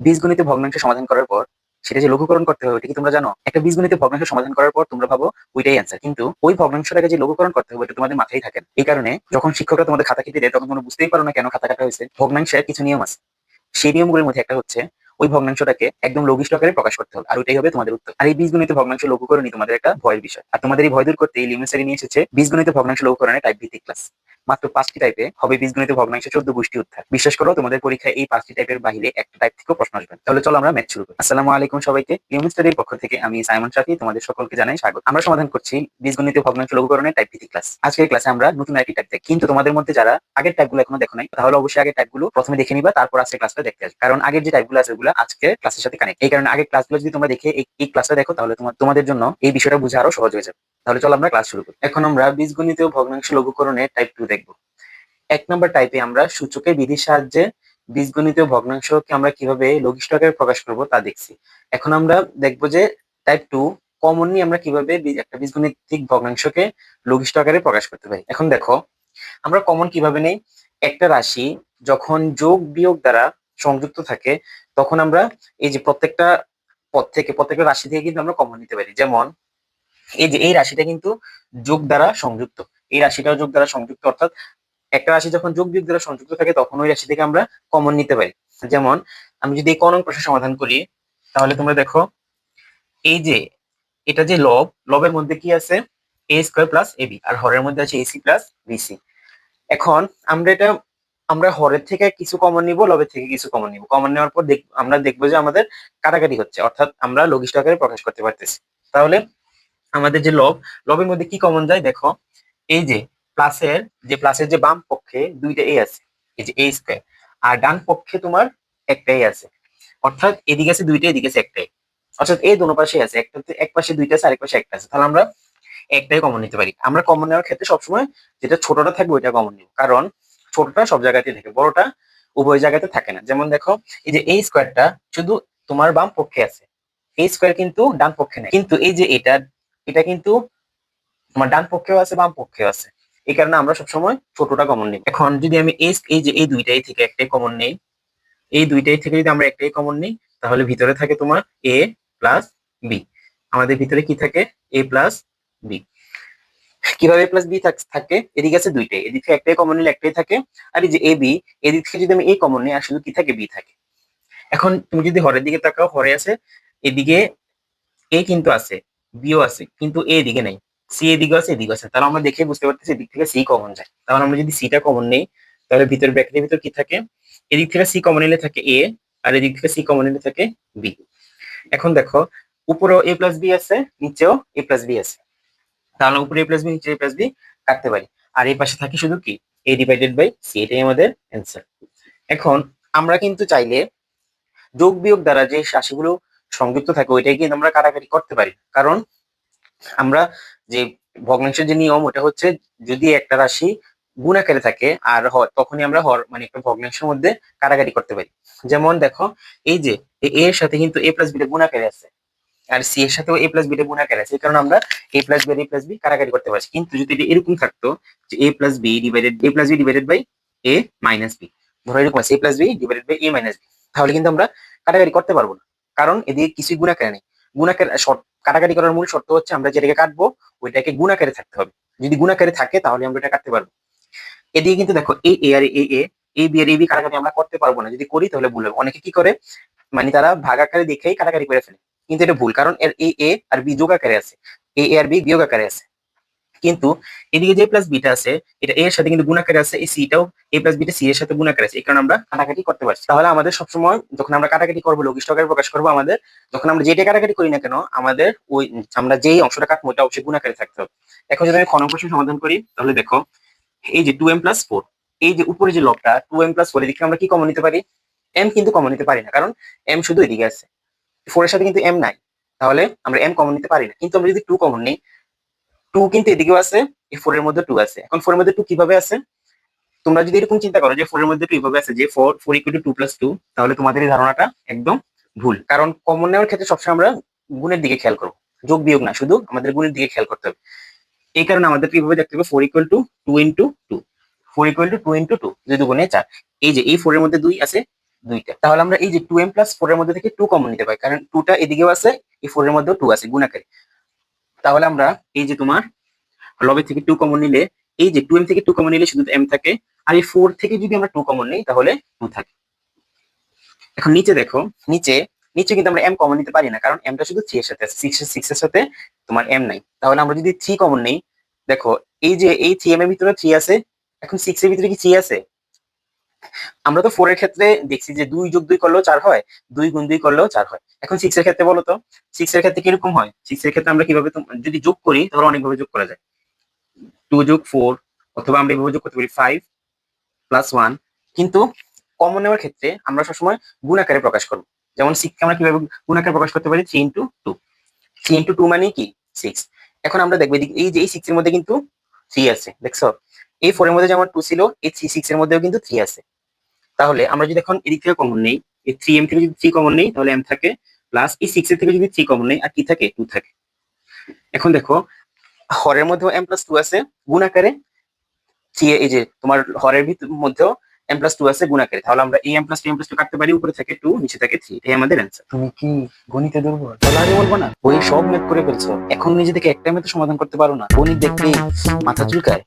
বীজগণিত ভগ্নাংশ সমাধান করার পর সেটা যে লঘুকরণ করতে হবে ওটা কি তোমরা জানো? একটা বীজগণিত ভগ্নাংশ সমাধান করার পর তোমরা ভাবো ওইটাই অ্যান্সার, কিন্তু ওই ভগ্নাংশটাকে যে লঘুকরণ করতে হবে এটা তোমাদের মাথায় থাকে না। এই কারণে যখন শিক্ষকরা তোমাদের খাতা কেটে দেয় তখন তোমরা বুঝতেই পারো না কেন খাতা কাটা হয়েছে। ভগ্নাংশের কিছু নিয়ম আছে, সেই নিয়মগুলোর মধ্যে একটা হচ্ছে ওই ভগ্নাংশটাকে একদম লঘিষ্ঠ আকারে প্রকাশ করতে হবে, আর ওইটাই হবে তোমাদের উত্তর। আর এই বীজগণিত ভগ্নাংশ লঘুকরণই তোমাদের একটা ভয়ের বিষয়, আর তোমাদের এই ভয় দূর করতে এই লিমিট স্যার নিয়ে এসেছে বীজগণিত ভগ্নাংশ লঘুকরণের টাইপ ভিত্তিক ক্লাস। মাত্র 5টি টাইপে হবে বীজগণিত ভগ্নাংশ 14 গোষ্ঠী উত্তর। বিশ্বাস করো তোমাদের পরীক্ষায় এই 5টি টাইপের বাইরে একটা টাইপ থেকেও প্রশ্ন আসবে। তাহলে চলো আমরা ম্যাথ শুরু করি। আসসালামু আলাইকুম সবাইকে, লিমিট স্টাডির পক্ষ থেকে আমি সাইমন শাফি তোমাদের সকলকে জানাই স্বাগত। আমরা সমাধান করছি বীজগণিত ভগ্নাংশ লঘুকরণের টাইপ ভিত্তিক ক্লাস। আজকের ক্লাসে আমরা নতুন আরেকটি টাইপ দেখি, কিন্তু তোমাদের মধ্যে যারা আগের টাইপগুলো এখনো দেখো নাই তাহলে অবশ্যই আগের টাইপগুলো প্রথমে দেখে নিবা, তারপর আজকের ক্লাসটা দেখতে আসবে, কারণ আগের যে টাইপগুলো আছে ওগুলো আজকে ক্লাসের সাথে কানেক্ট। এই কারণে আগের ক্লাসগুলো যদি তোমরা দেখে এই ক্লাসটা দেখো তাহলে তোমাদের জন্য এই বিষয়টা বোঝা আরো সহজ হয়ে যাবে। তাহলে চলো আমরা ক্লাস শুরু করি। এখন আমরা বীজগণিত ভগ্নাংশ লঘুকরণের টাইপ 2 দেখবো। 1 নম্বর টাইপে আমরা সূচকের বিধির সাহায্যে বীজগণিত ভগ্নাংশকে আমরা কিভাবে লঘিষ্ঠ আকারে প্রকাশ করব তা দেখছি। এখন আমরা দেখবো যে টাইপ 2 কমনলি আমরা কিভাবে একটা বীজগণিতিক ভগ্নাংশকে লঘিষ্ঠ আকারে প্রকাশ করতে পারি। এখন দেখো আমরা কমন কিভাবে নেই, একটা রাশি যখন যোগ বিয়োগ দ্বারা সংযুক্ত থাকে তখন আমরা এই যে প্রত্যেকটা পদ থেকে প্রত্যেকটা রাশি থেকে কিন্তু আমরা কমন নিতে পারি। যেমন এই যে এই রাশিটা কিন্তু যোগ দ্বারা সংযুক্ত, এই রাশিটাও যোগ দ্বারা সংযুক্ত, অর্থাৎ একটা রাশি যখন যোগ বিয়োগ দ্বারা সংযুক্ত থাকে তখন ওই রাশি থেকে আমরা কমন নিতে পারি। যেমন আমি যদি এই ক নং প্রশ্ন সমাধান করি তাহলে তোমরা দেখো এই যে এটা যে লবের মধ্যে কি আছে, এ স্কোয়ার প্লাস এবি, আর হরের মধ্যে আছে এসি প্লাস বিসি। এখন আমরা হরের থেকে কিছু কমন নিব, লবের থেকে কিছু কমন নিব। কমন নেওয়ার পর আমরা দেখবো যে আমাদের কাটাকাটি হচ্ছে, অর্থাৎ আমরা লঘিষ্ঠ আকারে প্রকাশ করতে পারতেছি। তাহলে আমাদের যে লবের মধ্যে কি কমন যায় দেখো, এই যে প্লাসের যে বাম পক্ষে দুইটা এ আছে, এই যে এ স্কয়ার, আর ডান পক্ষে তোমার একটাই আছে, অর্থাৎ এদিকে আছে দুইটা এদিকে আছে একটাই, অর্থাৎ এই দুটো পাশে আছে, এক পাশে দুইটা আছে আরেক পাশে একটা আছে, তাহলে আমরা একটাই কমন নিতে পারি। আমরা কমন নেওয়ার ক্ষেত্রে সবসময় যেটা ছোটটা থাকবে ওইটা কমন নিব, কারণ ছোটটা সব জায়গাতেই থাকে, বড়টা উভয় জায়গাতে থাকে না। যেমন দেখো এই যে এই স্কোয়ারটা শুধু তোমার বাম পক্ষে আছে, এই স্কোয়ার কিন্তু ডান পক্ষে নেই, কিন্তু এই যে এটা কিন্তু তোমার ডান পক্ষেও আছে বাম পক্ষেও আছে, এই কারণে আমরা সবসময় ছোটটা কমন নিই। এখন যদি আমি এই যে এই দুইটাই থেকে একটাই কমন নেই, এই দুইটাই থেকে যদি আমরা একটাই কমন নিই তাহলে ভিতরে থাকে তোমার এ প্লাস বি। আমাদের ভিতরে কি থাকে, এ প্লাস বি। কিভাবে প্লাস বি থাকে, এদিকে আছে দুইটাই, এদিক থেকে একটাই কমন নিলে একটাই থাকে, আর এই যে এ বি, এদিক থেকে যদি আমি এ কমন নিই আর শুধু কি থাকে, বি থাকে। এখন তুমি যদি হরের দিকে তাকাও, হরে আছে এদিকে এ কিন্তু আছে, বিও আছে, কিন্তু এ এদিকে নাই, সি এদিকে আছে এদিকে আছে, তাহলে আমরা দেখে বুঝতে পারতেছি এদিক থেকে সি কমন যায়। তাহলে আমরা যদি সিটা কমন নেই তাহলে ভিতরে ব্র্যাকেটের ভিতর কি থাকে, এদিক থেকে সি কমন নিলে থাকে এ, আর এদিক থেকে সি কমন নিলে থাকে বি। এখন দেখো উপরেও এ প্লাস বি আছে, নিচেও এ প্লাস বি আছে, তাহলে উপরে এ প্লাস বি নিচে এ প্লাস বি কাটতে পারি, আর এই পাশে থাকে শুধু কি এ ডিভাইডেড বাই সি, এটাই আমাদের অ্যান্সার। এখন আমরা কিন্তু চাইলে যোগ বিয়োগ দ্বারা যে রাশিগুলো সংযুক্ত থাকে ওইটাই কিন্তু আমরা কাটাকাটি করতে পারি, কারণ আমরা যে ভগ্নাংশের যে নিয়ম ওটা হচ্ছে যদি একটা রাশি গুণ আকারে থাকে আর হয় তখনই আমরা মানে একটা ভগ্নাংশের মধ্যে কাটাকাটি করতে পারি। যেমন দেখো এই যে এ এর সাথে কিন্তু এ প্লাস বি গুণ আকারে আছে, আর সি এর সাথেও এ প্লাস বি গুণ আকারে আছে, এই কারণে আমরা এ প্লাস বি আর এ প্লাস বি কাটাকাটি করতে পারছি। কিন্তু যদি এটা এরকম থাকতো যে A plus B divided by A minus B, ধরো এরকম আছে A plus B divided by A minus B, তাহলে কিন্তু আমরা কাটাকাটি করতে পারবো না, কারণ এদিকে কিছুই গুণ আকারে নেই। গুণ আকারে কাটাকাটি করার মূল শর্ত হচ্ছে আমরা যেটাকে কাটবো ওইটাকে গুণ আকারে থাকতে হবে, যদি গুণ আকারে থাকে তাহলে আমরা এটা কাটতে পারবো। এদিকে কিন্তু দেখো এই এ আর এ বি আর এ বি কাটাকাটি আমরা করতে পারবো না, যদি করি তাহলে ভুল হবে। অনেকে কি করে, মানে তারা ভাগ আকারে দেখেই কাটাকাটি করে ফেলে, কিন্তু এটা ভুল, কারণ এর এ আর বি যোগ আকারে আছে, এ আর বি বিয়োগ আকারে আছে, কিন্তু এদিকে যে প্লাস বিটা আছে এটা এর সাথে কিন্তু গুণ আকারে আছে, এই সিটাও এ প্লাস বিটা সি এর সাথে গুণ আকারে আছে, এই কারণে আমরা কাটাকাটি করতে পারছি। তাহলে আমাদের সবসময় যখন আমরা কাটাকাটি করবো লঘিষ্ঠ আকারে প্রকাশ করবো, আমাদের যখন আমরা যেটা কাটাকাটি করি না কেন আমাদের ওই আমরা যেই অংশটা কাটবো ওটা অবশ্যই গুণ আকারে থাকতে হবে। এখন যদি আমি খ নং প্রশ্ন সমাধান করি তাহলে দেখো এই যে 2m+4, এই যে উপরে যে লবটা 2m+4, এদিকে আমরা কি কমন নিতে পারি, এম কিন্তু কমন নিতে পারি না, কারণ এম শুধু এদিকে আছে, 4 এর সাথে কিন্তু এম নাই, তাহলে আমরা এম কমন নিতে পারি না। কিন্তু আমরা যদি 2 কমন নিই, 2 কিন্তু এদিকেও আছে, এই 4 এর মধ্যে 2 আছে। এখন 4 এর মধ্যে 2 কিভাবে আছে, তোমরা যদি এরকম চিন্তা করো যে 4 এর মধ্যে 2 কিভাবে আছে, যে 4 = 2+2, তাহলে তোমাদের এই ধারণাটা একদম ভুল, কারণ কমন নেওয়ার ক্ষেত্রে সবসময় আমরা গুণের দিকে খেয়াল করবো, যোগ বিয়োগ না, শুধু আমাদের গুণের দিকে খেয়াল করতে হবে। এই কারণে আমাদের কিভাবে দেখতে হবে, 4 = 2 × 2, 4 = 2 × 2 যদি গুণে 4, এই যে এই 4 এর মধ্যে 2 আছে, দুইটা। তাহলে আমরা এই যে 2m প্লাস 4 এর মধ্যে থেকে 2 কমন নিতে পারি, কারণ 2টা এদিকেও আছে, এই 4 এর মধ্যেও 2 আছে গুণাকারে। তাহলে আমরা এই যে তোমার লবে থেকে 2 কমন নিলে, এই যে 2m থেকে 2 কমন নিলে শুধু m থাকে, আর এই 4 থেকে যদি আমরা 2 কমন নিই তাহলে 2 থাকে। এখন নিচে দেখো, নিচে নিচে কিন্তু আমরা m কমন নিতে পারি না, কারণ mটা শুধু 3 এর সাথে আছে, 6 এর সাথে তোমার m নাই। তাহলে আমরা যদি 3 কমন নেই, দেখো এই যে এই 3m এর ভিতরে 3 আছে, এখন 6 এর ভিতরে কি 3 আছে? আমরা তো 4 এর ক্ষেত্রে দেখছি যে 2 যোগ 2 করলেও 4 হয়, 2 গুণ 2 করলেও 4 হয়। এখন 6 এর ক্ষেত্রে বলো তো, 6 এর ক্ষেত্রে কিরকম হয়? 6 এর ক্ষেত্রে আমরা কিভাবে যদি যোগ করি তাহলে অনেকভাবে যোগ করা যায়, 2 যোগ 4, অথবা আমরা এভাবে যোগ করতে পারি 5 প্লাস 1। কিন্তু কমন নেওয়ার ক্ষেত্রে আমরা সবসময় গুণ আকারে প্রকাশ করবো। যেমন 6 কে আমরা কিভাবে গুণ আকারে প্রকাশ করতে পারি? 3 ইন্টু 2, 3 ইন্টু 2 মানে কি 6। এখন আমরা দেখবো এই যে এই 6 এর মধ্যে কিন্তু 3 আছে, দেখছো? এই 4 এর মধ্যে যেমন 2 ছিল, এই 6 এর মধ্যেও কিন্তু 3 আছে। তাহলে আমরা যদি এখন এদিক থেকে কমন নেই, এই 3m থেকে যদি 3 কমন নেই তাহলে m থাকে, প্লাস এই 6 এর থেকে যদি 3 কমন নেই আর কি থাকে? 2 থাকে। এখন দেখো হরের মধ্যেও m প্লাস 2 আছে গুণ আকারে, এই যে তোমার হরের মধ্যেও m প্লাস 2 আছে গুণ আকারে। তাহলে আমরা এই m প্লাস 2 m প্লাস 2 কাটতে পারি, উপরে থাকে 2 নিচে থাকে 3, এটাই আমাদের অ্যান্সার। তুমি কি গণিতে দুর্বল? তাহলে আগে বলবো না ওই সব ম্যাথ করে ফেলছো, এখন নিজে থেকে একটা ম্যাথ সমাধান করতে পারো না? গণিত দেখলেই মাথা চুলকায়।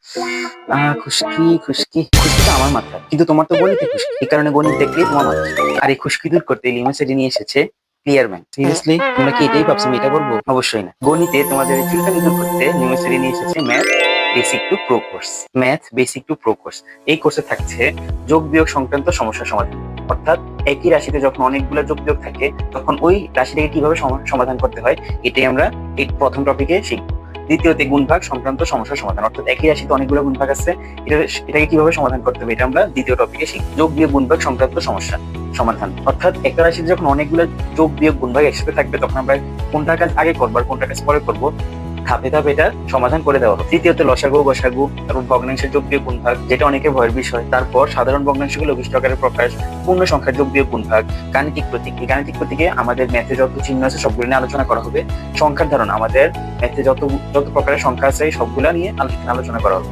খুশকি খুশকি খুশকি তো আমার মাথা, কিন্তু তোমার তো গণিতে খুশকি, এই কারণে গণিত দেখলেই তোমার মাথা। আর এই খুশকি দূর করতে লিমোসিটি নিয়ে এসেছে ক্লিয়ার ম্যান। সিরিয়াসলি তোমরা কি এটাই ভাবছো আমি এটা বলবো? অবশ্যই না। গণিতে তোমাদের চুলকানি দূর করতে লিমোসিটি নিয়ে এসেছে math basic to pro course. Math basic to pro course, এই কোর্সে থাকছে যোগ বিয়োগ সংক্রান্ত সমস্যা সমাধান। অর্থাৎ একই রাশিতে যখন অনেকগুলো যোগ বিয়োগ থাকে তখন ওই রাশিটাকে কিভাবে সমাধান করতে হয় এটাই আমরা এই প্রথম টপিকে শিখবো। দ্বিতীয়তে গুণভাগ সংক্রান্ত সমস্যা সমাধান, অর্থাৎ একই রাশিতে অনেকগুলো গুণভাগ আছে, এটাকে কিভাবে সমাধান করতে হবে এটা আমরা দ্বিতীয় টপিকে শিখব। যোগ বিয়োগ গুণভাগ সংক্রান্ত সমস্যা সমাধান, অর্থাৎ একটা রাশিতে যখন অনেকগুলো যোগ বিয়োগ গুণভাগ একসাথে থাকবে তখন আমরা কোনটা কাজ আগে করবো আর কোনটা কাজ পরে করবো, ধাপে ধাপে এটা সমাধান করে দেওয়া হবে। তৃতীয়ত লসাগু গসাগু, তারপর ভগ্নাংশের যোগ বিয়োগ গুণভাগ, যেটা অনেকে ভয়ের বিষয়। তারপর সাধারণ ভগ্নাংশকে লঘিষ্ঠ আকারে প্রকাশ, পূর্ণ সংখ্যার যোগ বিয়োগ গুণভাগ, গাণিতিক প্রতীক। এই গাণিতিক প্রতীকে আমাদের ম্যাথে যত চিহ্ন আছে সবগুলো নিয়ে আলোচনা করা হবে। সংখ্যার ধারণা, আমাদের ম্যাথে যত যত প্রকারের সংখ্যা আছে সবগুলা নিয়ে আলোচনা করা হবে।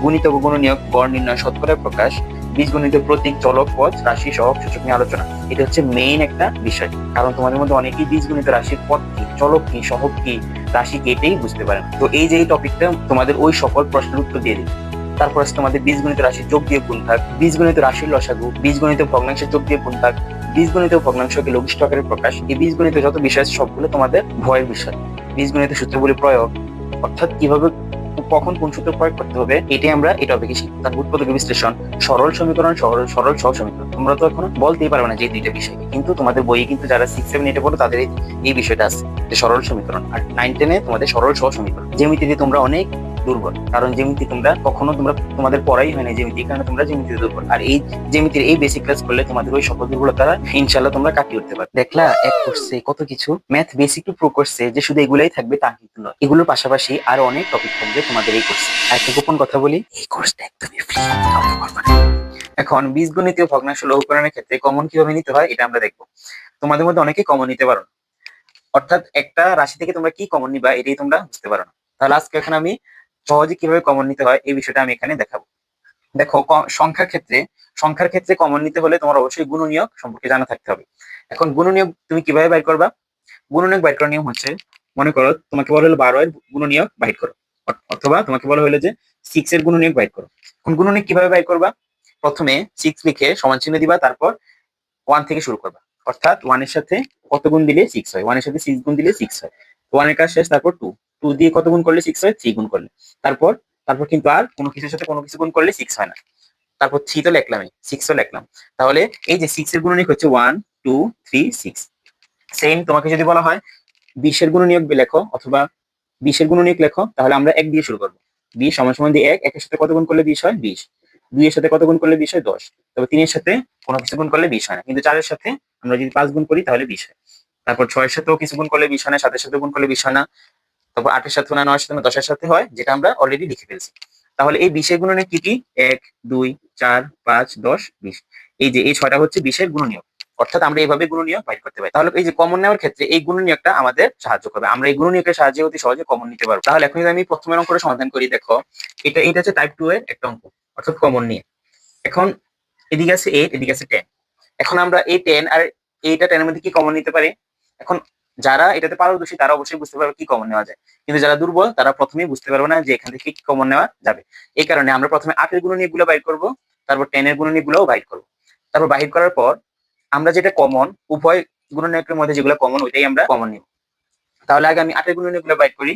গুণিত ও গুণনীয়ক, গড় নির্ণয়, শতকরার প্রকাশ, বীজগণিত প্রতীক, চলক, পদ, রাশি, সহগ, সূচক নিয়ে আলোচনা। এটা হচ্ছে মেইন একটা বিষয়, কারণ তোমাদের মধ্যে অনেকেই বীজগণিত রাশির পদ কি, চলক কি, সহগ কি, রাশি কি এটাই বুঝতে পারে না। তো এই যে এই টপিকটা তোমাদের ওই সকল প্রশ্নের উত্তর দিয়ে দিবে। তারপর আছে তোমাদের বীজগণিত রাশির যোগ বিয়োগ গুণভাগ, বীজগণিত রাশির লসাগু, বীজগণিত ভগ্নাংশের যোগ বিয়োগ গুণভাগ, বীজগণিত ভগ্নাংশকে লঘিষ্ঠ আকারে প্রকাশ। এই বীজগণিত যত বিষয় আছে সবগুলো তোমাদের ভয়ের বিষয়। বীজগণিত সূত্রগুলি প্রয়োগ, অর্থাৎ কিভাবে কখন কোন সূত্র প্রয়োগ করতে হবে এটাই আমরা এই টপিকে শিখব। তার উৎপাদক বিশ্লেষণ, সরল সমীকরণ, সরল সহজ সমীকরণ। তোমরা তো এখন বলতেই পারবে না যে দুইটা বিষয়, কিন্তু তোমাদের বইয়ে কিন্তু যারা 6-7-8 পড়ো তাদের এই বিষয়টা আছে, যে সরল সমীকরণ। আর 9-10 তোমাদের সরল সহজ সমীকরণ। জ্যামিতিতে তোমরা অনেক দুর্বল, কারণ জ্যামিতি তোমাদের পড়াই হয় না জ্যামিতি, কারণে তোমরা জ্যামিতিতে দুর্বল। আর এই জ্যামিতির এই বেসিক ক্লাস করলে তোমাদের ওই সকল দুর্বলতা ইনশাআল্লাহ তোমরা কাটিয়ে উঠতে পারবে। দেখলা এক করছে কত কিছু, ম্যাথ বেসিক টু প্রো করছে যে শুধু এগুলাই থাকবে তা কিন্তু নয়, এগুলোর পাশাপাশি আরো অনেক টপিক থাকবে তোমাদের এই কোর্সে। আর একটা গোপন কথা বলি, এই কোর্সটা একদমই ফ্রি, কাউকে বলবো না। এখন বীজগণিতীয় ভগ্নাংশ লঘুকরণের ক্ষেত্রে কমন কিভাবে নিতে হয় এটা আমরা দেখবো। তোমাদের মধ্যে অনেকে কমন নিতে পারো না, অর্থাৎ একটা রাশি থেকে তোমরা কি কমন নিবা এটাই তোমরা বুঝতে পারো না। তাহলে আজকে এখানে আমি সহজে কিভাবে কমন নিতে হয় এই বিষয়টা আমি এখানে দেখাবো। দেখো সংখ্যার ক্ষেত্রে কমন নিতে হলে তোমার অবশ্যই গুণনীয়ক সম্পর্কে জানা থাকতে হবে। এখন গুণনীয়ক তুমি কিভাবে বাইর করবা? গুণনীয়ক বাইর করার নিয়ম হচ্ছে, মনে করো তোমাকে বলা হলো 12 এর গুণনীয়ক বাইর করো, অথবা তোমাকে বলা হলো যে 6 এর গুণনীয়ক বাইর করো। এখন গুণনীয়ক কিভাবে বাইর করবা? প্রথমে 6 লিখে সমান চিহ্ন দিবা, তারপর 1 থেকে শুরু করবা। অর্থাৎ 1 এর সাথে কত গুণ দিলে 6 হয়, 1 এর সাথে 6 গুণ দিলে 6 হয়। 1 এর কাজ শেষ। তারপর 2, 2 দিয়ে কত গুণ করলে 6 হয়? 3 গুণ করলে। তারপর তারপর কিন্তু আর কোনো কিছুর সাথে কোনো কিছু গুণ করলে 6 হয় না। তারপর 3 তো লিখলামই, 6 ও লিখলাম। তাহলে এই যে 6 এর গুণনীয়ক হচ্ছে 1 2 3 6। সেম তোমাকে যদি বলা হয় 20 এর গুণনীয়ক লেখো, অথবা 20 এর গুণনীয়ক লেখো, তাহলে আমরা 1 দিয়ে শুরু করব। 20 সমান সমান দিয়ে 1, 1 এর সাথে কত গুণ করলে 20 হয়? 20। 2 এর সাথে কত গুণ করলে 20 হয়? 10। তবে 3 এর সাথে কোনো কিছু গুণ করলে 20 হয় না, কিন্তু 4 এর সাথে আমরা যদি 5 গুণ করি তাহলে 20 হয়। তারপর 6 এর সাথেও কিছু গুণ করলে 20 হয় না, 7 এর সাথে গুণ করলে 20 হয় না। তারপর 8 এর সাথে না, 9 এর সাথে না, 10 এর সাথে হয়, যেটা আমরা অলরেডি লিখে ফেলছি। তাহলে এই 20 এর গুণনীয়ক কি কি? 1 2 4 5 10 20। এই যে এই 6টা হচ্ছে 20 এর গুণনীয়ক, অর্থাৎ আমরা এইভাবে গুণনীয়ক বাইর করতে পারি। তাহলে এই যে কমন নেওয়ার ক্ষেত্রে এই গুণনীয়কটা আমাদের সাহায্য করবে, আমরা এই গুণনীয়কের সাহায্যে অতি সহজে কমন নিতে পারবো। তাহলে এখন যদি আমি প্রথমের অঙ্কটা সমাধান করি, দেখো এটা হচ্ছে টাইপ 2 এর একটা অঙ্ক, অর্থাৎ কমন নিয়ে। এখন এদিকে আছে 8, এদিকে আছে 10। এখন আমরা এই 10 আর এইটা 10 এর মধ্যে কি কমন নিতে পারি? এখন যারা এটাতে পারদর্শী তারা অবশ্যই বুঝতে পারবে কি কমন নেওয়া যায়, কিন্তু যারা দুর্বল তারা প্রথমেই বুঝতে পারবে না যে এখান থেকে কি কমন নেওয়া যাবে। এই কারণে আমরা প্রথমে 8 এর গুণনীয়ক গুলো বাইর করব, তারপর 10 এর গুণনীয়ক গুলোও বাইর করব। তারপর বাহির করার পর আমরা যেটা কমন, উভয় গুণনীয়কের মধ্যে যেগুলো কমন ওইটাই আমরা কমন নিব। তাহলে আগে আমি 8 এর গুণনীয়ক গুলো বাইর করি।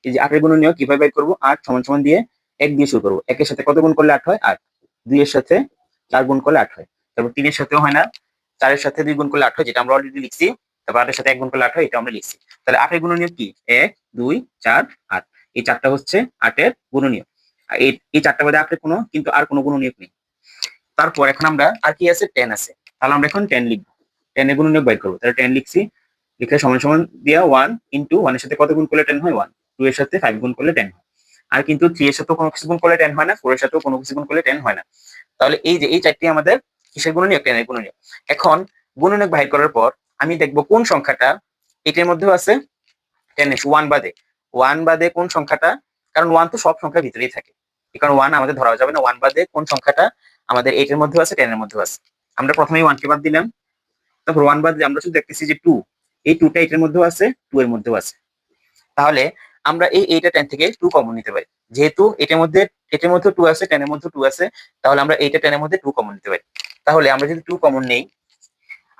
এই যে 8 এর গুণনীয়ক কিভাবে বাইর করব? 8 সমান সমান দিয়ে 1 দিয়ে শুরু করব। 1 এর সাথে কত গুণ করলে 8 হয়? 8। 2 এর সাথে 4 গুণ করলে 8 হয়। তারপর 3 এর সাথেও হয় না, 4 এর সাথে 2 গুণ করলে 8 হয়, যেটা আমরা অলরেডি লিখছি। তারপর 8 এর সাথে 1 গুণ করলে 8 হয়, এটা আমরা লিখছি। তাহলে 8 এর গুণনীয়ক কি? 1 2 4 8। এই চারটা হচ্ছে 8 এর গুণনীয়ক। আর এই চারটা বাদে 8 এর কোনো কিন্তু আর কোনো গুণনীয়ক নেই। তারপর এখন আমরা আর কি আছে? 10 আছে। তাহলে আমরা এখন 10 লিখব। 10 এর গুণনীয়ক বাইর করব। তাহলে 10 লিখছি, লিখে সমান সমান দিয়া 1 ইনটু 1 এর সাথে কত গুণ করলে 10 হয়? 1। 2 এর সাথে 5 গুণ করলে 10 হয়। আর কিন্তু 3 এর সাথেও কোনো কিছু গুণ করলে 10 হয় না, 4 এর সাথেও কোনো কিছু গুণ করলে 10 হয় না। তাহলে এই যে এই চারটি আমাদের কিসের গুণনীয়ক? 10 এর গুণনীয়ক। এখন গুণনীয়ক বাহির করার পর আমি দেখব কোন সংখ্যাটা এটার মধ্যেও আছে 10 এর 1 বাদে। 1 বাদে কোন সংখ্যাটা, কারণ 1 তো সব সংখ্যার ভিতরেই থাকে। এই কারণে 1 আমাদের ধরা যাবে না। 1 বাদে কোন সংখ্যাটা আমাদের 8 এর মধ্যেও আছে, 10 এর মধ্যেও আছে। আমরা প্রথমেই 1 কে বাদ দিলাম। তারপর 1 বাদ দিয়ে আমরা শুধু দেখতেছি যে 2। এই 2টা 8 এর মধ্যেও আছে, 2 এর মধ্যেও আছে। তাহলে আমরা এই 8 আর 10 থেকে 2 কমন নিতে পারি। যেহেতু এটার মধ্যে 2 আছে, 10 এর মধ্যে 2 আছে, তাহলে আমরা 8 আর 10 এর মধ্যে 2 কমন নিতে পারি। তাহলে আমরা যদি 2 কমন নেই,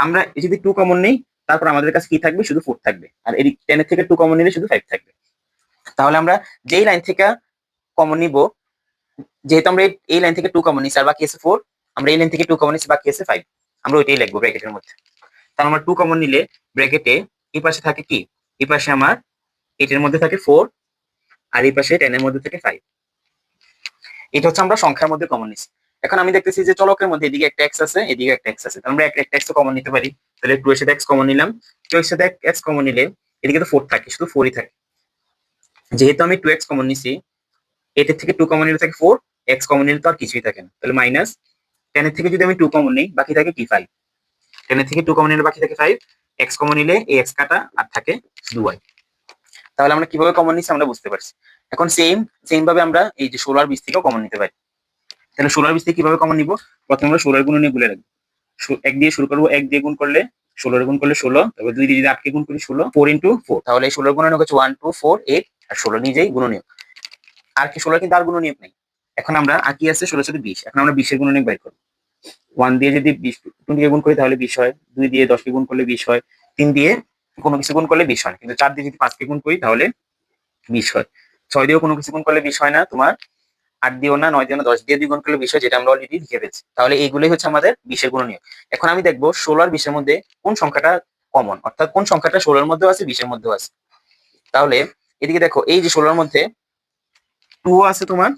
আমরা যদি 2 কমন নেই, তারপর আমাদের কাছে কি থাকবে? শুধু 4 থাকবে। আর এই 10 এর থেকে 2 কমন নিলে শুধু 5 থাকবে। তাহলে আমরা যেই লাইন থেকে কমন নিব, যেহেতু আমরা এই লাইন থেকে 2 কমন নিছি আর বাকি আছে 4, আমরা এই লাইন থেকে 2 কমন নিছি, বাকি আছে 5। আমরা ওইটাই লিখবো ব্র্যাকেটের মধ্যে। তাহলে আমরা 2 কমন নিলে ব্র্যাকেটে এই পাশে থাকে কি? এই পাশে আমার 8 এর মধ্যে থাকে 4, আর এই পাশে 10 এর মধ্যে থাকে 5। এটা হচ্ছে আমরা সংখ্যার মধ্যে কমন নিছি। এখন আমি দেখতেছি যে চলকের মধ্যে এদিকে একটা x আছে, এদিকে একটা x আছে। আমরা একটা x কমন নিতে পারি। তাহলে 2 এর সাথে x কমন নিলাম। 2 এর সাথে x কমন নিলে এদিকে তো 4 থাকে, শুধু 4ই থাকে। যেহেতু আমি 2x কমন নিছি, 8 এর থেকে 2 কমন নিলে থাকে 4, x কমন নিলে তো আর কিছুই থাকে না। তাহলে মাইনাস 10 এর থেকে যদি আমি 2 কমন নিই, বাকি থাকে কি? 5। 10 এর থেকে 2 কমন নিলে বাকি থাকে 5, x কমন নিলে এই x কাটা আর থাকে শুধু y। তাহলে আমরা কিভাবে কমন নিচ্ছি আমরা বুঝতে পারছি। এখন সেম ভাবে আমরা এই যে 16 আর 20 থেকেও কমন নিতে পারি। তাহলে 16 আর 20 থেকে কিভাবে কমন নিব? প্রথমে আমরা 16 এর গুণনীয়ক গুলো রাখবো। 1 দিয়ে শুরু করবো, 1 দিয়ে গুণ করলে 16 এর গুণ করলে 16, তারপর 2 দিয়ে যদি 8 কে গুণ করি 16, 4 ইনটু 4। তাহলে এই 16 এর গুণনীয়ক হচ্ছে 1 2 4 8, আর 16 নিজেই গুণনীয়ক। আর কি 16 কিন্তু আর গুণনীয়ক নেই। এখন আমরা আর কি আছে? 16 সাথে 20। এখন আমরা 20 এর গুণনীয়ক বের করব। 1 দিয়ে যদি 20 কে গুণ করি তাহলে 20 হয়, 2 দিয়ে 10 কে গুণ করলে 20 হয়, 3 দিয়ে কোনো কিছু গুণ করলে 20 হয় না, কিন্তু 4 দিয়ে যদি 5 কে গুণ করি তাহলে 20 হয়। 6 দিয়েও কোনো কিছু গুণ করলে 20 হয় না তোমার, 8 দিও না, 9 দিও না, 10 দিয়ে 2 গুণ করলে 20 হয়, যেটা আমরা অলরেডি লিখে ফেলছি। তাহলে এইগুলোই হচ্ছে আমাদের 20 এর গুণনীয়ক। এখন আমি দেখবো 16 আর 20 এর মধ্যে কোন সংখ্যাটা কমন, অর্থাৎ কোন সংখ্যাটা 16 এর মধ্যেও আছে, 20 এর মধ্যেও আছে। তাহলে এদিকে দেখো, এই যে 16 এর মধ্যে 2 আছে তোমার,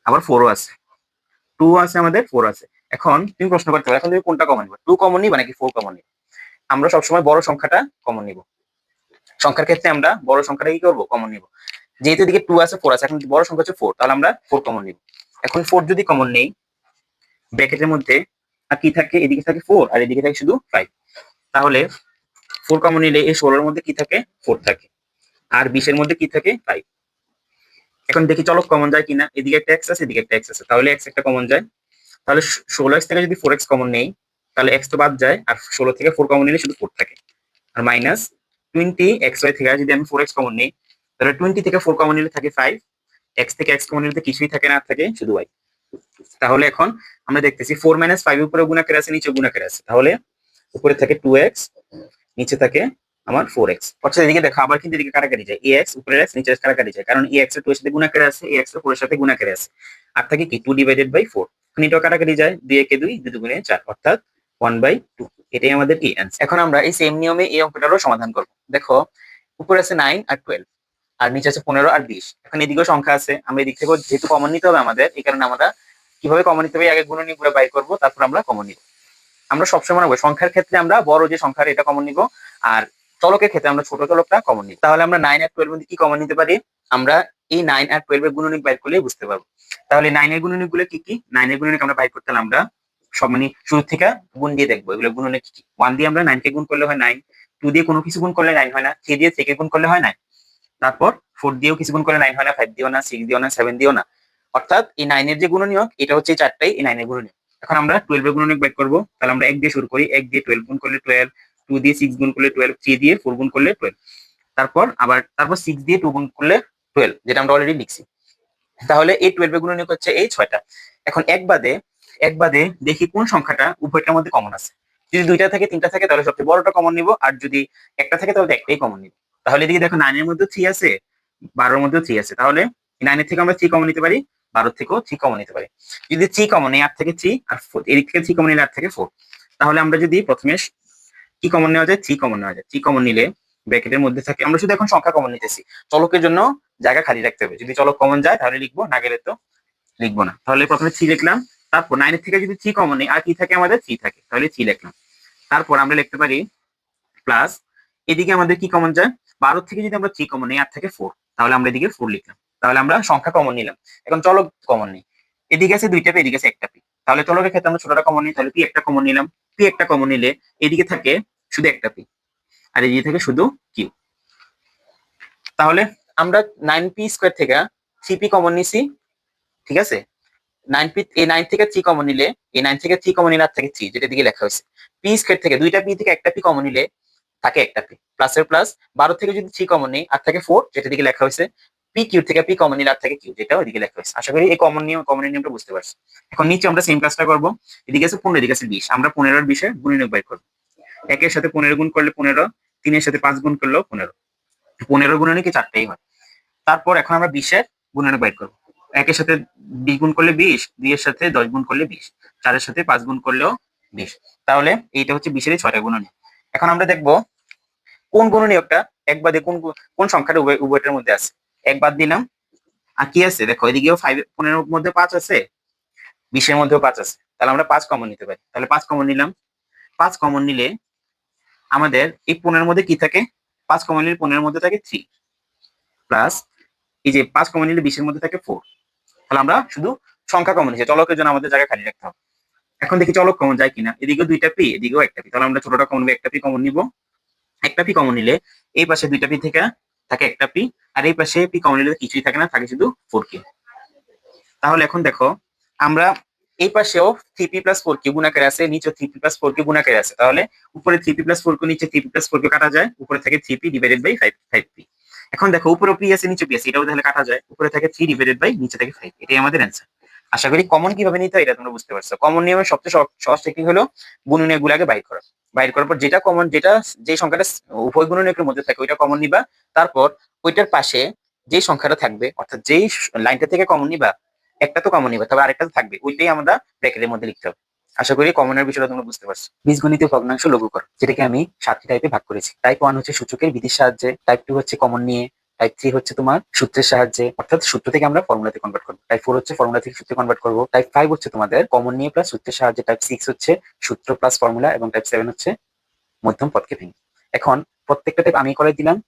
আবার 4 ও আছে। 2 আছে আমাদের, 4 আছে। এখন তুমি প্রশ্ন করতে পারো, এখন তুমি কোনটা কমন নিবা? 2 কমন নিবা নাকি 4 কমন নিবা? আমরা সবসময় বড় সংখ্যাটা কমন নিব। সংখ্যার ক্ষেত্রে আমরা বড় সংখ্যাটা কি করবো? কমন নিব। যেহেতু এদিকে 2 আছে 4 আছে, এখন বড় সংখ্যা হচ্ছে 4, তাহলে আমরা 4 কমন নিব। এখন 4 যদি কমন নেই, ব্র্যাকেটের মধ্যে আর কি থাকে? এদিকে থাকে 4 আর এদিকে থাকে শুধু 5। তাহলে 4 কমন নিলে এই 16 এর মধ্যে কি থাকে? 4 থাকে। আর 20 এর মধ্যে কি থাকে? 5। এখন দেখি চলক কমন যায় কিনা। এদিকে একটা x আছে, এদিকে একটা x আছে, তাহলে x একটা কমন যায়। তাহলে 16x থেকে যদি 4x কমন নেই, তাহলে x তো বাদ যায়, আর 16 থেকে 4 কমন নিলে শুধু 4 থাকে। আর মাইনাস 20xy থেকে যদি আমি 4x কমন নিই, তাহলে 20 থেকে 4 কমন নিলে থাকে 5, x থেকে x কমন নিলে কিছুই থাকে না, থাকে শুধু y। তাহলে এখন আমরা দেখতেছি 4 - 5 এর উপরে গুণাকার আছে, নিচে গুণাকার আছে। তাহলে উপরে থাকে 2x, নিচে থাকে আমার 4x। অর্থাৎ এদিকে দেখো আবার কিন্তু এদিকে কাটাকাটি যায়, ax উপরে x নিচে কাটাকাটি যায়, কারণ ax এর 2 এর সাথে গুণাকার আছে, ax এর 4 এর সাথে গুণাকার আছে। আর থাকে কি? 2/4। এখন এটাও কাটাকাটি যায়, 2 একে 2, 2 দুগুণে 4, অর্থাৎ 1/2। এটাই আমাদের কি অ্যান্সার। এখন আমরা এই সেম নিয়মে এই অঙ্কটারও সমাধান করব। দেখো উপরে আছে 9 আর 12, আর নিচে আছে 15 আর 20। এখন এদিকেও সংখ্যা আছে, আমরা এদিক থেকে যেহেতু কমন নিতে হবে আমাদের, এই কারণে আমরা কিভাবে কমন নিতে হবে? আগে গুণনীয়ক গুলো বাইর করব, তারপর আমরা কমন নিব। আমরা সবসময় নেবো সংখ্যার ক্ষেত্রে আমরা বড় যে সংখ্যার এটা কমন নিব, আর চলকের ক্ষেত্রে আমরা ছোট চলকটা কমন নিব। তাহলে আমরা 9 আর 12 মধ্যে কি কমন নিতে পারি? আমরা এই 9 আর 12 এর গুণনীয়ক বাইর করলে বুঝতে পারবো। তাহলে 9 এর গুণনীয়ক গুলো কি কি? 9 এর গুণনীয়ক আমরা বাইর করতে হলে আমরা সব মানে শুরু থেকে গুণ দিয়ে দেখবো এগুলো গুণনীয়ক কি কি। 1 দিয়ে আমরা 9 কে গুণ করলে হয় 9, 2 দিয়ে কোনো কিছু গুণ করলে 9 হয় না, 3 দিয়ে থেকে গুণ করলে হয় 9, তারপর 4 দিয়েও কিছু গুণ করলে 9 হয় না, 5 দিও না, 6 দিও না, 7 দিও না। অর্থাৎ এই 9 এর যে গুণনীয়ক এটা হচ্ছে এই চারটাই এই 9 এর গুণনীয়ক। এখন আমরা 12 এর গুণনীয়ক বের করবো। তাহলে আমরা 1 দিয়ে শুরু করি। 1 দিয়ে 12 গুণ করলে 12, 2 দিয়ে 6 গুণ করলে 12, 3 দিয়ে 4 গুণ করলে 12। তারপর 6 দিয়ে 2 গুণ করলে 12, যেটা আমরা অলরেডি লিখছি। তাহলে এই 12 এর গুণনীয়ক হচ্ছে এই 6টা। এখন এক বাদে দেখি কোন সংখ্যাটা উভয়টার মধ্যে কমন আছে। যদি 2টা থাকে 3টা থাকে তাহলে সবচেয়ে বড়টা কমন নিব, আর যদি একটা থাকে তাহলে একটাই কমন নিব। তাহলে এদিকে দেখো 9 এর মধ্যে 3 আছে, 12 এর মধ্যে 3 আছে। তাহলে 9 এর থেকে আমরা 3 কমন নিতে পারি, 12 থেকেও 3 কমন নিতে পারি। যদি 3 কমন নেই 8 থেকে 3 আর 4, এদিক থেকে 3 কমন নিলে 8 থেকে 4। তাহলে আমরা যদি প্রথমে কি কমন নেওয়া যায়, 3 কমন নেওয়া যায়। 3 কমন নিলে ব্র্যাকেটের মধ্যে থাকে, আমরা শুধু এখন সংখ্যা কমন নিতেছি, চলকের জন্য জায়গা খালি রাখতে হবে। যদি চলক কমন যায় তাহলে লিখবো, না গেলে তো লিখবো না। তাহলে প্রথমে 3 লিখলাম, তারপর 9 এর থেকে যদি 3 কমন নেই আর কি থাকে আমাদের 3 থাকে, তাহলে 3 লিখলাম। তারপর আমরা লিখতে পারি প্লাস, এদিকে আমাদের কি কমন যায়, 12 থেকে যদি আমরা 3 কমন নিই আর থাকে 4, তাহলে আমরা এদিকে 4 লিখলাম। তাহলে আমরা সংখ্যা কমন নিলাম। এখন চলক কমন নেই, এদিকে আছে 2টা পি, এদিকে আছে 1টা পি। তাহলে চলকের ক্ষেত্রে আমরা ছোটটা কমন নিই, তাহলে পি একটা কমন নিলাম। পি একটা কমন নিলে এদিকে থাকে শুধু 1টা পি, আর এদিকে থাকে শুধু কিউ। তাহলে আমরা 9p² থেকে 3p কমন নিছি, ঠিক আছে। 9p, এই 9 থেকে 3 কমন নিলে, এই 9 থেকে 3 কমন নিলে আর থাকে 3, যেটা দিকে লেখা হয়েছে। p² থেকে 2টা পি থেকে 1টা পি কমন নিলে থাকে 1টা পি, প্লাসের প্লাস। 12 থেকে যদি 3 কমন নেই আর থাকে 4, যেটা দিকে লেখা হয়েছে। পি কিউ থেকে পি কমন নিলে আর থাকে কিউ, যেটা ওইদিকে লেখা হয়েছে। আশা করি এই কমন নিয়মটা বুঝতে পারছি। এখন নিচে আমরা সেম কাজটা করবো। এদিকে আছে 15, এদিকে আছে 20। আমরা 15 আর 20 এর গুণনীয়ক বের করবো। 1 এর সাথে 15 গুণ করলে 15, 3 এর সাথে 5 গুণ করলেও 15। 15 গুণনীয়ক 4টাই হয়। তারপর এখন আমরা 20 এর গুণনীয়ক বের করবো। 1 এর সাথে 20 গুণ করলে 20, 2 এর সাথে 10 গুণ করলে 20, 4 এর সাথে 5 গুণ করলেও 20। তাহলে এইটা হচ্ছে 20 এর 6টা গুণনীয়ক। এখন আমরা দেখবো কোন গুণনীয়কটা এক বাদে কোন সংখ্যাটা উভয়টার মধ্যে আছে। এক বাদ দিলাম, আর কি আছে দেখো, এদিকেও 15 এর মধ্যে 5 আছে, 20 এর মধ্যেও 5 আছে। তাহলে আমরা 5 কমন নিতে পারি। তাহলে 5 কমন নিলাম। 5 কমন নিলে আমাদের এই 15 এর মধ্যে কি থাকে, 5 কমন নিলে 15 এর মধ্যে থাকে 3, প্লাস এই যে 5 কমন নিলে 20 এর মধ্যে থাকে 4। তাহলে আমরা শুধু সংখ্যা কমন নিয়েছি, চলকের জন্য আমাদের জায়গা খালি রাখতে হবে। এখন দেখি চলক কমন যায় কিনা। এদিকেও 2টা পি, এদিকেও 1টা পি। তাহলে আমরা ছোটটা কমন নিব, 1টা পি কমন নিব। 1টা পি কমন নিলে এই পাশে 2টা পি থেকে থাকে 1টা পি, আর এই পাশে পি কমন নিলে কিছুই থাকে না, থাকে শুধু 4q। তাহলে এখন দেখো, আমরা এই পাশেও 3p + 4q গুণাকারে আছে, নিচে 3p + 4q গুণাকারে আছে। তাহলে উপরে 3p + 4q, নিচে 3p + 4q কাটা যায়, উপরে থাকে 3p ডিভাইডেড বাই 5p। এখন দেখো উপরে p আছে নিচে p আছে, এটাও তাহলে কাটা যায়, উপরে থাকে 3 ডিভাইডেড বাই নিচে থাকে 5। এটাই আমাদের অ্যান্সার। আশা করি কমন কিভাবে নিতে হয় এটা তোমরা বুঝতে পারছো। কমন নিয়মের সবচেয়ে সহজ টেকনিক হলো গুণনীয়কগুলোকে বাইর করা। বাইর করার পর যেটা কমন, যেটা যে সংখ্যাটা উভয় গুণনীয়কের মধ্যে থাকে ওইটা কমন নিবা। তারপর ওইটার পাশে যে সংখ্যাটা থাকবে, অর্থাৎ যেই লাইনটা থেকে কমন নিবা, একটা তো কমন নিবা, তবে আরেকটা তো থাকবে, ওইটাই আমরা ব্র্যাকেটের মধ্যে লিখতে হবে। আশা করি কমনের বিষয়টা তোমরা বুঝতে পারছো। বীজগণিতীয় ভগ্নাংশ লঘুকরণ, যেটাকে আমি 7টি টাইপে ভাগ করেছি। টাইপ 1 হচ্ছে সূচকের বিধির সাহায্যে, টাইপ 2 হচ্ছে কমন নিয়ে, টাইপ 3 হচ্ছে তোমার সূত্রের সাহায্যে, অর্থাৎ সূত্র থেকে আমরা ফর্মুলাতে কনভার্ট করবো। টাইপ 4 হচ্ছে ফর্মুলা থেকে সূত্রে কনভার্ট করবো। টাইপ 5 হচ্ছে তোমাদের কমন নিয়ে প্লাস সূত্রের সাহায্যে। টাইপ 6 হচ্ছে সূত্র প্লাস ফর্মুলা, এবং টাইপ 7 হচ্ছে মধ্যম পদকে ভেঙে। এখন প্রত্যেকটা টাইপ আমি করে দিলাম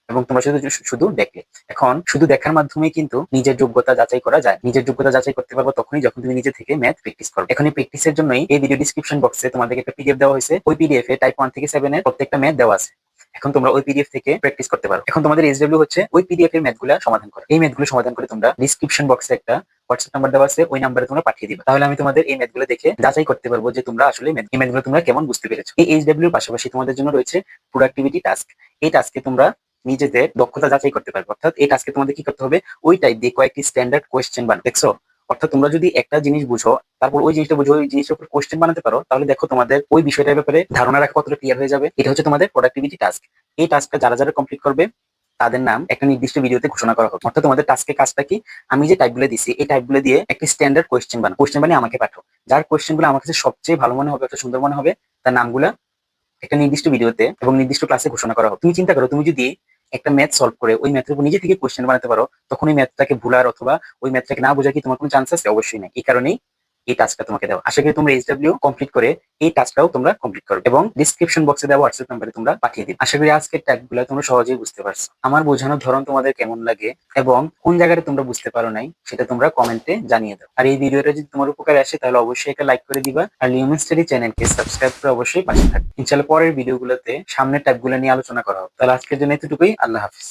এবং তোমরা শুধু শুধু দেখলে। এখন শুধু দেখার মাধ্যমে কিন্তু নিজের যোগ্যতা যাচাই করা যায়। নিজের যোগ্যতা যাচাই করতে পারবো তখনই যখন তুমি নিজে থেকে ম্যাথ প্র্যাকটিস করবে। এখন এই প্র্যাকটিসের জন্যই এই ভিডিও ডেসক্রিপশন বক্সে তোমাদেরকে একটা পিডিএফ দেওয়া হয়েছে। ওই পিডিএফ এ টাইপ 1 থেকে 7 এর প্রত্যেকটা ম্যাথ দেওয়া আছে। এখন তোমরা ওই পিডিএফ থেকে প্র্যাকটিস করতে পারো। এখন তোমাদের এসডব্লিউ হচ্ছে ওই পিডিএফ এর ম্যাথগুলো সমাধান করা। এই ম্যাথগুলো সমাধান করে তোমরা ডেসক্রিপশন বক্সে একটা হোয়াটসঅ্যাপ নাম্বার দেওয়া আছে, ওই নাম্বারে তোমরা পাঠিয়ে দিবা। তাহলে আমি তোমাদের এই ম্যাথগুলো দেখে যাচাই করতে পারবো যে তোমরা আসলে এই ম্যাথগুলো তোমরা কেমন বুঝতে পেরেছো। এই এইচডব্লিউ পাশাপাশি তোমাদের জন্য রয়েছে প্রোডাক্টিভিটি টাস্ক। এই টাস্কে তোমরা নিজেদের দক্ষতা যাচাই করতে পারবে। অর্থাৎ এই টাস্কে তোমাদের কি করতে হবে, ওই টাইপ দিয়ে কয়েকটি স্ট্যান্ডার্ড কোয়েশ্চেন বানাও। দেখছো, অর্থাৎ তোমরা যদি একটা জিনিস বুঝো, তারপর ওই জিনিসটা বুঝো, ওই জিনিসের উপর কোয়েশ্চেন বানাতে পারো, তাহলে দেখো তোমাদের ওই বিষয়টার ব্যাপারে ধারণা রাখা কতটা ক্লিয়ার হয়ে যাবে। এটা হচ্ছে তোমাদের প্রোডাক্টিভিটি টাস্ক। এই টাস্কটা যারা যারা কমপ্লিট করবে তাদের নাম একটা নির্দিষ্ট ভিডিওতে ঘোষণা করা হবে। অর্থাৎ তোমাদের টাস্কের কাজটা কি, আমি যে টাইপগুলো দিছি এই টাইপগুলো দিয়ে একটি স্ট্যান্ডার্ড কোয়েশ্চেন বানাও। কোয়েশ্চেন বানিয়ে আমাকে পাঠাও। যার কোয়েশ্চেনগুলো আমার কাছে সবচেয়ে ভালো মনে হবে, অর্থাৎ সুন্দর মনে হবে, তার নামগুলা একটা নির্দিষ্ট ভিডিওতে এবং নির্দিষ্ট ক্লাসে ঘোষণা করা হবে। তুমি চিন্তা করো, তুমি যদি একটা ম্যাথ সলভ করে ওই ম্যাথের উপর নিজে থেকে কোশ্চেন বানাতে পারো, তখন ওই ম্যাথটাকে ভুলার অথবা ওই ম্যাথটাকে না বোঝার কি তোমার কোনো চান্স আছে? অবশ্যই নাই। এই কারণেই এই টাস্কটা তোমাকে দেওয়া। আশা করি তোমরা এইচডব্লিউ কমপ্লিট করে এই টাস্কটাও তোমরা কমপ্লিট করবে এবং ডিসক্রিপশন বক্সে দেওয়া হোয়াটসঅ্যাপ নাম্বারে তোমরা পাঠিয়ে দিবে। আশা করি আজকের ট্যাগগুলো তোমরা সহজেই বুঝতে পারছো। আমার বোঝানোর ধরন তোমাদের কেমন লাগে এবং কোন জায়গাটা তোমরা বুঝতে পারো নাই সেটা তোমরা কমেন্টে জানিয়ে দাও। আর এই ভিডিওটা যদি তোমার উপকারে আসে তাহলে অবশ্যই একটা লাইক করে দিবা, আর লিওমেন স্টাডি চ্যানেলকে সাবস্ক্রাইব করে অবশ্যই পাশে থাকবে। ইনশাআল্লাহ পরের ভিডিওগুলোতে সামনের ট্যাগগুলো নিয়ে আলোচনা করা হবে। তাহলে আজকের জন্য এতটুকুই। আল্লাহ হাফিজ।